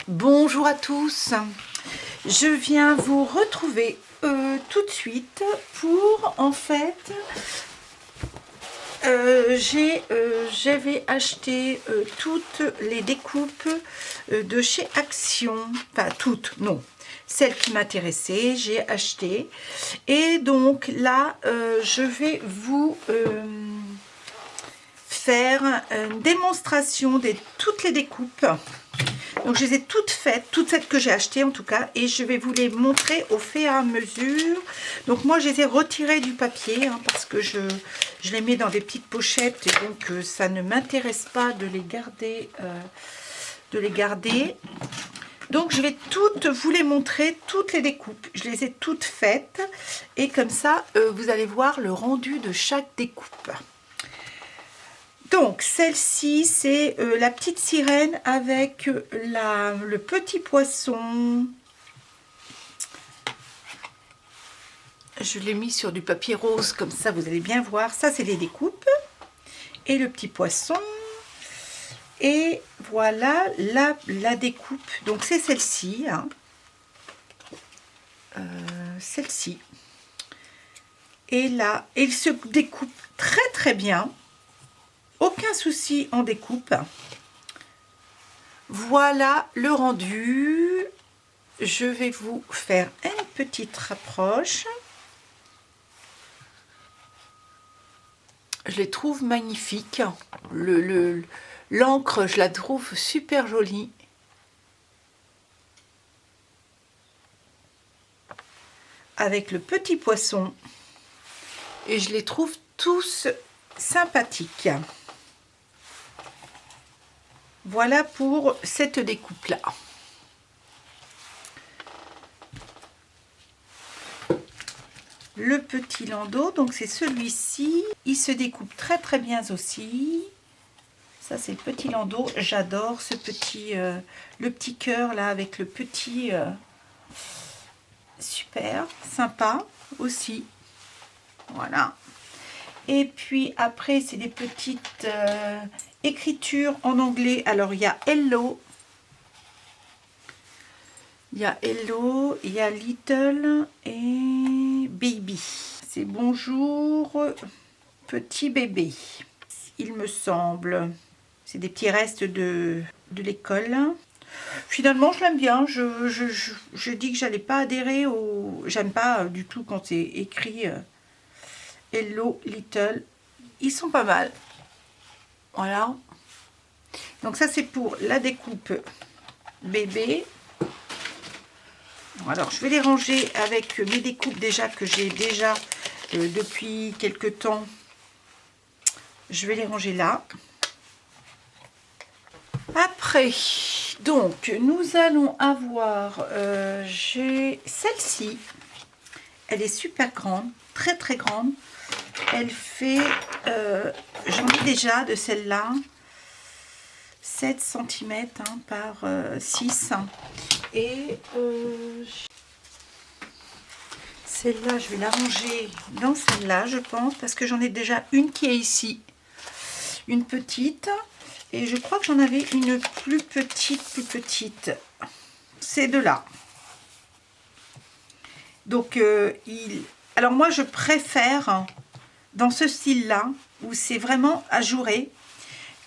Bonjour à tous, je viens vous retrouver tout de suite pour en fait j'avais acheté toutes les découpes de chez Action, enfin toutes, non, celles qui m'intéressaient, j'ai acheté et donc là je vais vous faire une démonstration de toutes les découpes. Donc je les ai toutes faites, toutes celles que j'ai achetées en tout cas, et je vais vous les montrer au fur et à mesure. Donc moi je les ai retirées du papier parce que je les mets dans des petites pochettes et donc ça ne m'intéresse pas de les garder. Donc je vais toutes vous les montrer, toutes les découpes. Je les ai toutes faites et comme ça vous allez voir le rendu de chaque découpe. Donc, celle-ci, c'est la petite sirène avec le petit poisson. Je l'ai mis sur du papier rose, comme ça, vous allez bien voir. Ça, c'est les découpes. Et le petit poisson. Et voilà la découpe. Donc, c'est celle-ci. Celle-ci. Et là, il se découpe très, très bien. Aucun souci en découpe. Voilà le rendu. Je vais vous faire une petite rapproche. Je les trouve magnifiques. L'encre, je la trouve super jolie. Avec le petit poisson. Et je les trouve tous sympathiques. Voilà pour cette découpe-là. Le petit landau, donc c'est celui-ci. Il se découpe très très bien aussi. Ça c'est le petit landau. J'adore ce petit, le petit cœur là avec le petit. Super, sympa aussi. Voilà. Et puis après c'est des petites écritures en anglais. Alors il y a Hello. Il y a Hello, il y a Little et Baby. C'est bonjour petit bébé, il me semble. C'est des petits restes de l'école. Finalement, je l'aime bien. Je dis que j'allais pas adhérer au... J'aime pas du tout quand c'est écrit Hello, Little. Ils sont pas mal. Voilà. Donc ça, c'est pour la découpe bébé. Alors, je vais les ranger avec mes découpes déjà que j'ai déjà depuis quelques temps. Je vais les ranger là. Après, donc, nous allons avoir, j'ai celle-ci. Elle est super grande, très très grande. Elle fait, j'en ai déjà de celle-là, 7 cm par 6. Et celle-là, je vais la ranger dans celle-là, je pense, parce que j'en ai déjà une qui est ici. Une petite. Et je crois que j'en avais une plus petite. Ces deux-là. Donc, alors moi, je préfère dans ce style-là, où c'est vraiment ajouré,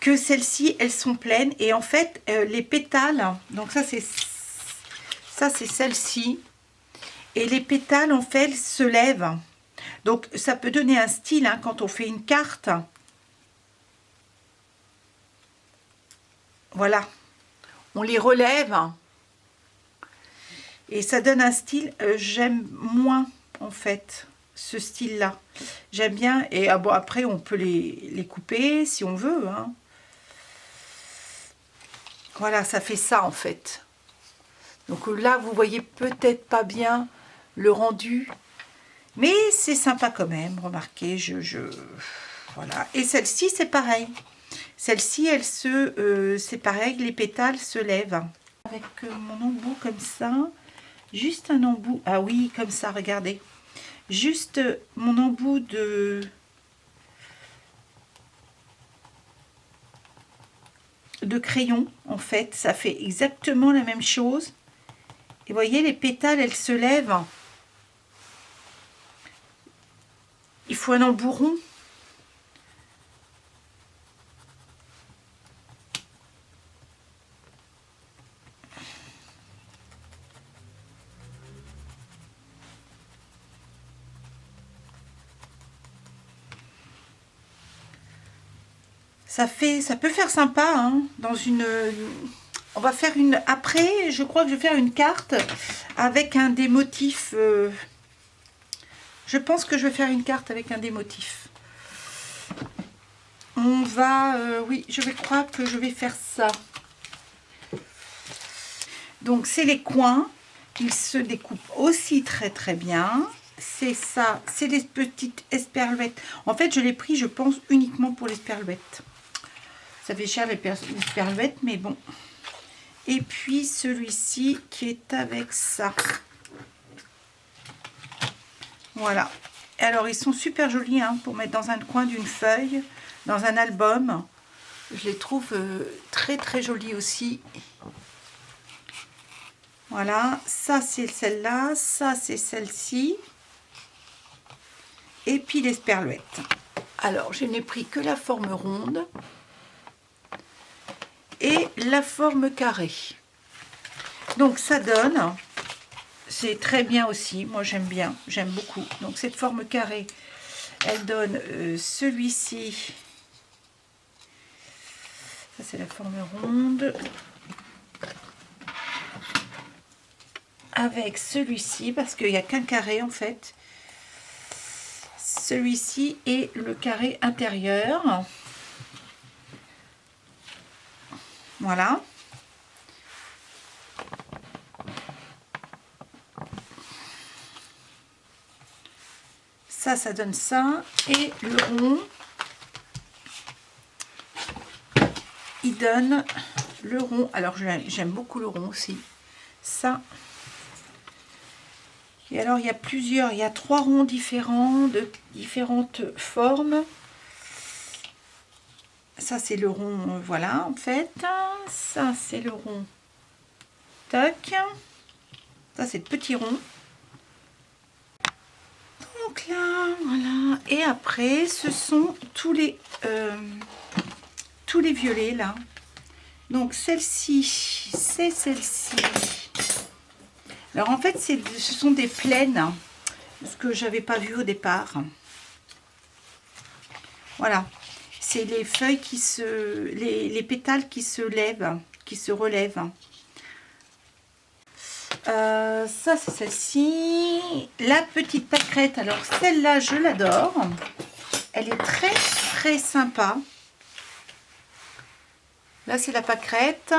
que celles-ci, elles sont pleines. Et en fait, les pétales, donc ça, c'est celle-ci. Et les pétales, en fait, se lèvent. Donc, ça peut donner un style quand on fait une carte. Voilà. On les relève. Et ça donne un style. J'aime moins, en fait, ce style-là. J'aime bien. Et bon, après, on peut les couper si on veut. Voilà, ça fait ça, en fait. Donc là, vous voyez peut-être pas bien le rendu, mais c'est sympa quand même. Remarquez, voilà. Et celle-ci, c'est pareil. Celle-ci, elle c'est pareil, les pétales se lèvent. Avec mon embout comme ça, juste un embout. Ah oui, comme ça, regardez. Juste mon embout de crayon, en fait. Ça fait exactement la même chose. Et vous voyez, les pétales, elles se lèvent. Il faut un embourron. Ça peut faire sympa, hein, dans une... On va faire une... Après, je crois que je vais faire une carte avec un des motifs. Je pense que je vais faire une carte avec un des motifs. On va... oui, je vais croire que je vais faire ça. Donc, c'est les coins. Ils se découpent aussi très très bien. C'est ça, c'est les petites esperluettes. En fait, je l'ai pris, je pense, uniquement pour les esperluettes. Ça fait cher les esperluettes, mais bon. Et puis celui-ci qui est avec ça. Voilà. Alors, ils sont super jolis, hein, pour mettre dans un coin d'une feuille, dans un album. Je les trouve très très jolis aussi. Voilà, ça c'est celle-là, ça c'est celle-ci. Et puis l'esperluette. Alors, je n'ai pris que la forme ronde et la forme carrée. Donc ça donne, c'est très bien aussi, moi j'aime bien, j'aime beaucoup. Donc cette forme carrée, elle donne celui-ci, ça c'est la forme ronde, avec celui-ci, parce qu'il n'y a qu'un carré en fait, celui-ci et le carré intérieur. Voilà. Ça donne ça. Et le rond, il donne le rond. Alors, j'aime beaucoup le rond aussi. Ça. Et alors, il y a plusieurs. Il y a 3 ronds différents, de différentes formes. Ça, c'est le rond, voilà, en fait. Ça, c'est le rond. Tac. Ça, c'est le petit rond. Donc là, voilà. Et après, ce sont tous les violets, là. Donc, celle-ci, c'est celle-ci. Alors, en fait, ce sont des plaines, ce que j'avais pas vu au départ. Voilà. C'est les feuilles qui les pétales qui se lèvent, qui se relèvent. Ça, c'est celle-ci. La petite pâquerette. Alors, celle-là, je l'adore. Elle est très, très sympa. Là, c'est la pâquerette.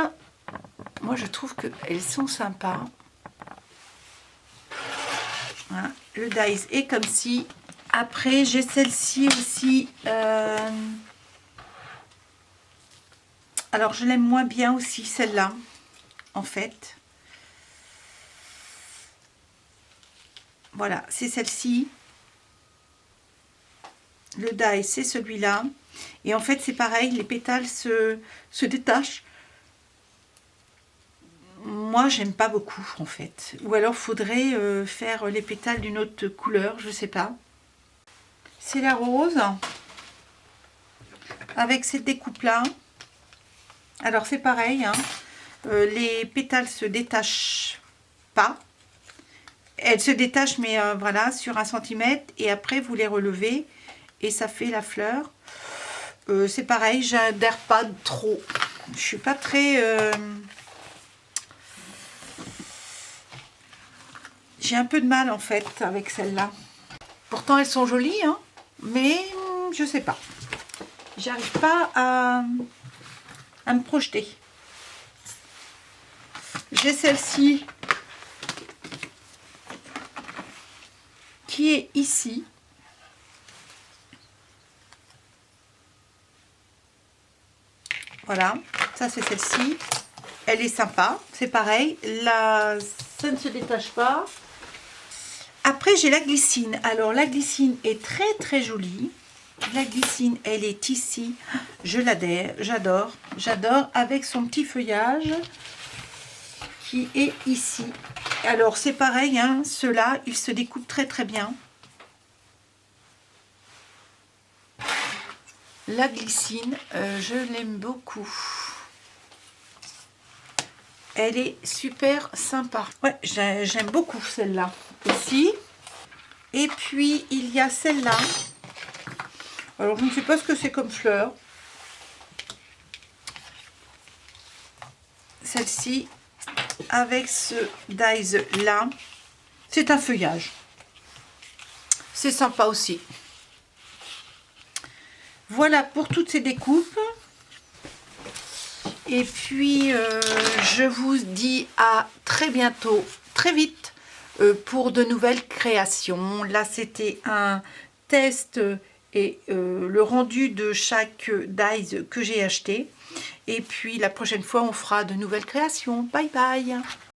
Moi, je trouve qu'elles sont sympas. Voilà. Le dies est comme ci. Après, j'ai celle-ci aussi. Alors, je l'aime moins bien aussi, celle-là, en fait. Voilà, c'est celle-ci. Le die, c'est celui-là. Et en fait, c'est pareil, les pétales se détachent. Moi, j'aime pas beaucoup, en fait. Ou alors, faudrait faire les pétales d'une autre couleur, je sais pas. C'est la rose. Avec cette découpe-là. Alors, c'est pareil, hein. Les pétales se détachent pas. Elles se détachent, mais voilà, sur 1 cm. Et après, vous les relevez. Et ça fait la fleur. C'est pareil, j'adhère pas trop. Je suis pas très... J'ai un peu de mal, en fait, avec celle-là. Pourtant, elles sont jolies, hein. Mais je sais pas. J'arrive pas à me projeter. J'ai celle-ci qui est ici. Voilà, ça c'est celle-ci. Elle est sympa, c'est pareil. Là, ça ne se détache pas. Après, j'ai la glycine. Alors, la glycine est très très jolie. La glycine, elle est ici. Je l'adhère, j'adore. J'adore avec son petit feuillage qui est ici. Alors, c'est pareil, hein, ceux-là, ils se découpent très très bien. La glycine, je l'aime beaucoup. Elle est super sympa. Ouais, j'aime beaucoup celle-là aussi. Et puis, il y a celle-là. Alors, je ne sais pas ce que c'est comme fleur. Celle-ci, avec ce dies-là, c'est un feuillage. C'est sympa aussi. Voilà pour toutes ces découpes. Et puis, je vous dis à très bientôt, très vite, pour de nouvelles créations. Là, c'était un test et le rendu de chaque dies que j'ai acheté. Et puis, la prochaine fois, on fera de nouvelles créations. Bye bye!